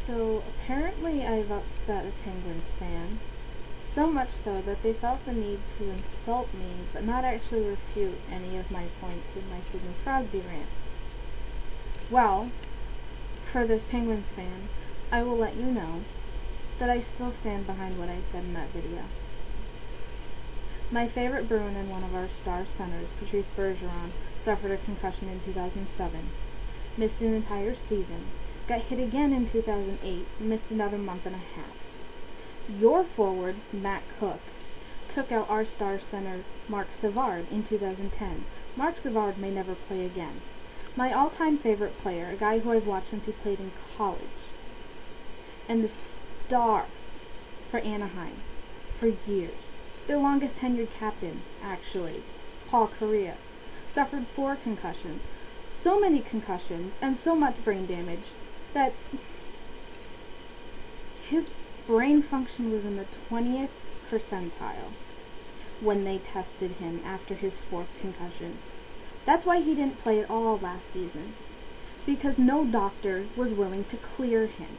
So apparently I've upset a Penguins fan, so much so that they felt the need to insult me but not actually refute any of my points in my Sidney Crosby rant. Well, for this Penguins fan, I will let you know that I still stand behind what I said in that video. My favorite Bruin and one of our star centers, Patrice Bergeron, suffered a concussion in 2007, missed an entire season, got hit again in 2008, missed another month and a half. Your forward, Matt Cook, took out our star center, Marc Savard, in 2010. Marc Savard may never play again. My all-time favorite player, a guy who I've watched since he played in college, and the star for Anaheim for years, their longest tenured captain, actually, Paul Kariya, suffered 4 concussions. So many concussions and so much brain damage that his brain function was in the 20th percentile when they tested him after his 4th concussion. That's why he didn't play at all last season, because no doctor was willing to clear him.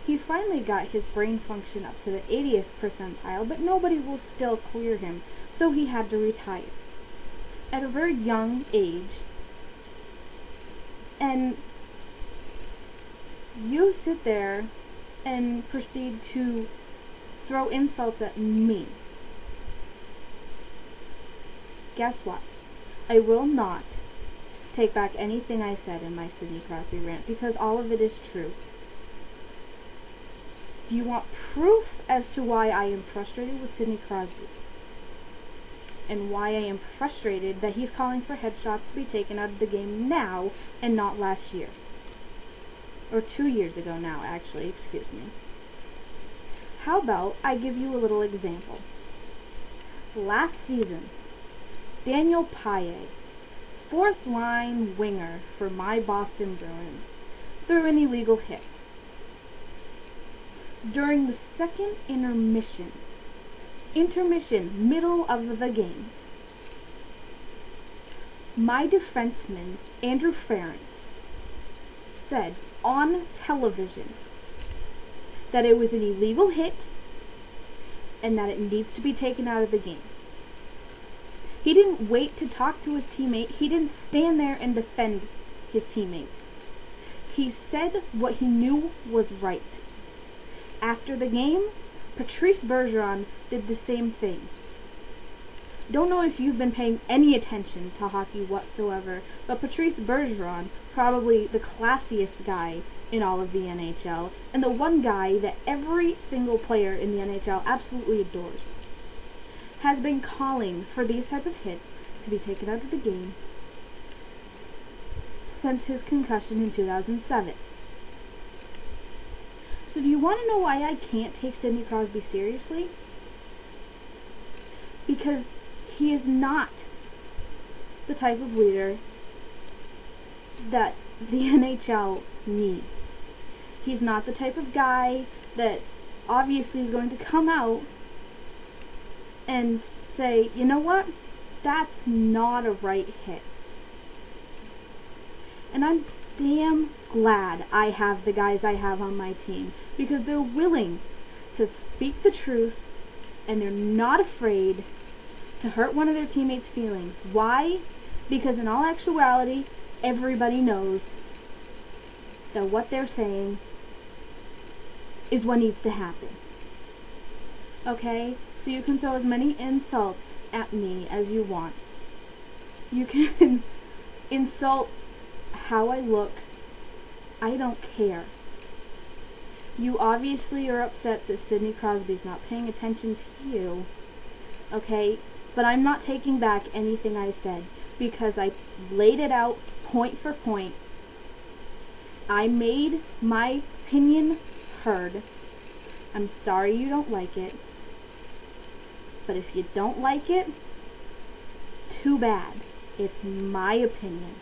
He finally got his brain function up to the 80th percentile, but nobody will still clear him, so he had to retire at a very young age. And you sit there and proceed to throw insults at me. Guess what? I will not take back anything I said in my Sidney Crosby rant, because all of it is true. Do you want proof as to why I am frustrated with Sidney Crosby? And why I am frustrated that he's calling for headshots to be taken out of the game now and not last year? Or 2 years ago now, actually, excuse me. How about I give you a little example? Last season, Daniel Paille, 4th line winger for my Boston Bruins, threw an illegal hit. During the second intermission, middle of the game, my defenseman, Andrew Ference, said on television that it was an illegal hit and that it needs to be taken out of the game. He didn't wait to talk to his teammate. He didn't stand there and defend his teammate. He said what he knew was right. After the game, Patrice Bergeron did the same thing. Don't know if you've been paying any attention to hockey whatsoever, but Patrice Bergeron, probably the classiest guy in all of the NHL, and the one guy that every single player in the NHL absolutely adores, has been calling for these type of hits to be taken out of the game since his concussion in 2007. So do you want to know why I can't take Sidney Crosby seriously? Because he is not the type of leader that the NHL needs. He's not the type of guy that obviously is going to come out and say, you know what, that's not a right hit. And I'm damn glad I have the guys I have on my team, because they're willing to speak the truth and they're not afraid to hurt one of their teammates' feelings. Why? Because in all actuality, everybody knows that what they're saying is what needs to happen. Okay? So you can throw as many insults at me as you want. You can insult how I look. I don't care. You obviously are upset that Sidney Crosby's not paying attention to you. Okay? But I'm not taking back anything I said, because I laid it out point for point. I made my opinion heard. I'm sorry you don't like it. But if you don't like it, too bad. It's my opinion.